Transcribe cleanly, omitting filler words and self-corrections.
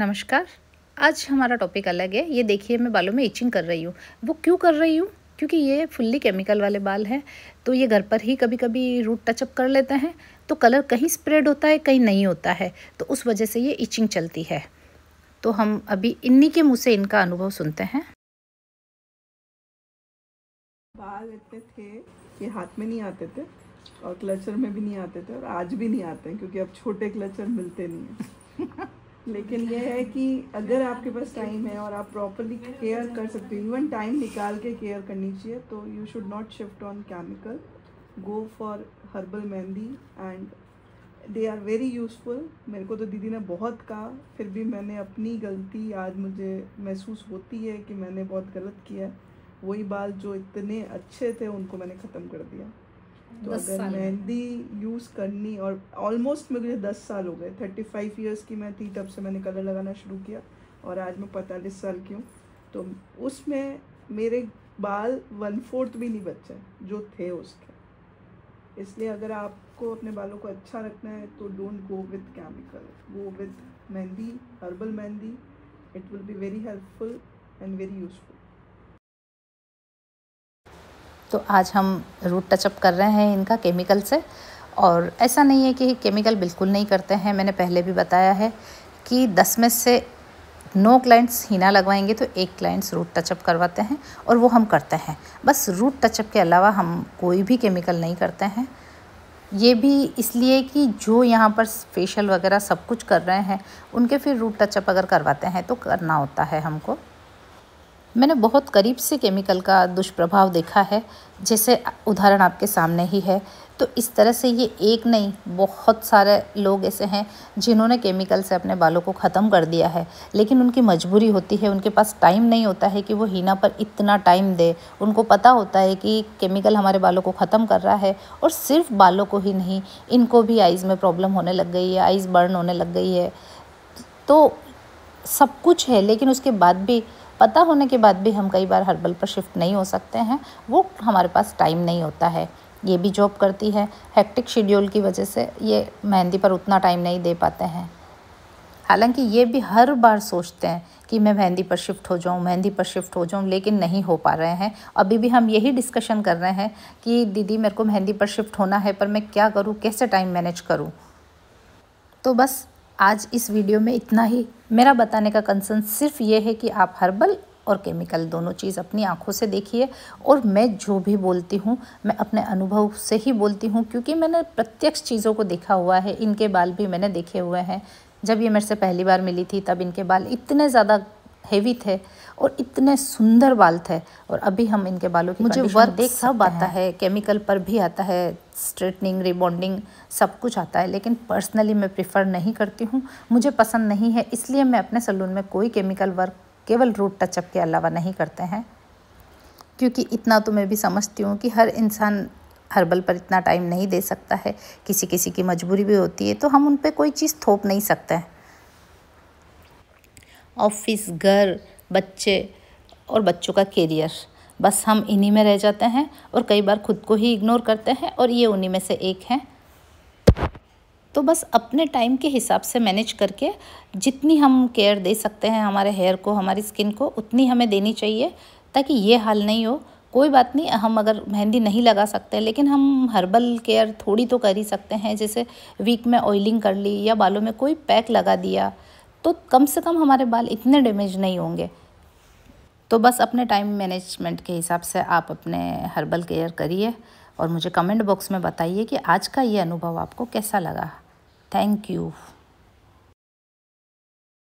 नमस्कार। आज हमारा टॉपिक अलग है। ये देखिए, मैं बालों में इचिंग कर रही हूँ। वो क्यों कर रही हूँ? क्योंकि ये फुल्ली केमिकल वाले बाल हैं, तो ये घर पर ही कभी कभी रूट टचअप कर लेते हैं, तो कलर कहीं स्प्रेड होता है, कहीं नहीं होता है, तो उस वजह से ये इचिंग चलती है। तो हम अभी इन्हीं के मुँह से इनका अनुभव सुनते हैं। बाल इतने थे कि हाथ में नहीं आते थे और क्लचर में भी नहीं आते थे, और आज भी नहीं आते हैं क्योंकि अब छोटे क्लचर मिलते नहीं हैं। लेकिन ये है कि अगर आपके पास टाइम है और आप प्रॉपरली केयर कर सकते हो, इवन टाइम निकाल के केयर करनी चाहिए, तो you should not shift on chemical, go for herbal mehndi and they are very useful. मेरे को तो दीदी ने बहुत कहा, फिर भी मैंने अपनी गलती आज मुझे महसूस होती है कि मैंने बहुत गलत किया है। वही बाल जो इतने अच्छे थे उनको मैंने ख़त्म कर दिया। तो अगर मेहंदी यूज़ करनी, और ऑलमोस्ट मुझे 10 साल हो गए, 35 ईयर्स की मैं थी तब से मैंने कलर लगाना शुरू किया, और आज मैं 45 साल की हूँ। तो उसमें मेरे बाल 1/4 भी नहीं बचे जो थे उसके। इसलिए अगर आपको अपने बालों को अच्छा रखना है तो don't go with chemical, go with mehndi, herbal mehndi. It will be very helpful and very useful. तो आज हम रूट टचअप कर रहे हैं इनका केमिकल से। और ऐसा नहीं है कि केमिकल बिल्कुल नहीं करते हैं। मैंने पहले भी बताया है कि 10 में से 9 क्लाइंट्स हीना लगवाएंगे तो 1 क्लाइंट्स रूट टचअप करवाते हैं, और वो हम करते हैं। बस रूट टचअप के अलावा हम कोई भी केमिकल नहीं करते हैं। ये भी इसलिए कि जो यहाँ पर फेशियल वगैरह सब कुछ कर रहे हैं, उनके फिर रूट टचअप अगर करवाते हैं तो करना होता है हमको। मैंने बहुत करीब से केमिकल का दुष्प्रभाव देखा है, जैसे उदाहरण आपके सामने ही है। तो इस तरह से ये एक नहीं, बहुत सारे लोग ऐसे हैं जिन्होंने केमिकल से अपने बालों को ख़त्म कर दिया है, लेकिन उनकी मजबूरी होती है, उनके पास टाइम नहीं होता है कि वो हीना पर इतना टाइम दे। उनको पता होता है कि केमिकल हमारे बालों को ख़त्म कर रहा है, और सिर्फ बालों को ही नहीं, इनको भी आइज़ में प्रॉब्लम होने लग गई है, आइज़ बर्न होने लग गई है। तो सब कुछ है, लेकिन उसके बाद भी, पता होने के बाद भी हम कई बार हर्बल पर शिफ्ट नहीं हो सकते हैं। वो हमारे पास टाइम नहीं होता है। ये भी जॉब करती है, हेक्टिक शेड्यूल की वजह से ये मेहंदी पर उतना टाइम नहीं दे पाते हैं। हालांकि ये भी हर बार सोचते हैं कि मैं मेहंदी पर शिफ्ट हो जाऊं, मेहंदी पर शिफ्ट हो जाऊं, लेकिन नहीं हो पा रहे हैं। अभी भी हम यही डिस्कशन कर रहे हैं कि दीदी मेरे को मेहंदी पर शिफ्ट होना है, पर मैं क्या करूँ, कैसे टाइम मैनेज करूँ। तो बस आज इस वीडियो में इतना ही। मेरा बताने का कंसर्न सिर्फ ये है कि आप हर्बल और केमिकल दोनों चीज़ अपनी आंखों से देखिए। और मैं जो भी बोलती हूँ, मैं अपने अनुभव से ही बोलती हूँ, क्योंकि मैंने प्रत्यक्ष चीज़ों को देखा हुआ है। इनके बाल भी मैंने देखे हुए हैं। जब ये मेरे से पहली बार मिली थी तब इनके बाल इतने ज़्यादा हेवी थे और इतने सुंदर बाल थे, और अभी हम इनके बालों की मुझे वर्क देख सब आता है, केमिकल पर भी आता है, स्ट्रेटनिंग, रिबॉन्डिंग सब कुछ आता है, लेकिन पर्सनली मैं प्रिफर नहीं करती हूँ, मुझे पसंद नहीं है। इसलिए मैं अपने सैलून में कोई केमिकल वर्क केवल रूट टचअप के अलावा नहीं करते हैं, क्योंकि इतना तो मैं भी समझती हूँ कि हर इंसान हर्बल पर इतना टाइम नहीं दे सकता है। किसी किसी की मजबूरी भी होती है, तो हम उन पर कोई चीज़ थोप नहीं सकते हैं। ऑफिस, घर, बच्चे और बच्चों का करियर, बस हम इन्हीं में रह जाते हैं, और कई बार खुद को ही इग्नोर करते हैं, और ये उन्हीं में से एक हैं। तो बस अपने टाइम के हिसाब से मैनेज करके जितनी हम केयर दे सकते हैं हमारे हेयर को, हमारी स्किन को, उतनी हमें देनी चाहिए, ताकि ये हाल नहीं हो। कोई बात नहीं, हम अगर मेहंदी नहीं लगा सकते, लेकिन हम हर्बल केयर थोड़ी तो कर ही सकते हैं। जैसे वीक में ऑयलिंग कर ली, या बालों में कोई पैक लगा दिया, तो कम से कम हमारे बाल इतने डैमेज नहीं होंगे। तो बस अपने टाइम मैनेजमेंट के हिसाब से आप अपने हर्बल केयर करिए, और मुझे कमेंट बॉक्स में बताइए कि आज का ये अनुभव आपको कैसा लगा। Thank you.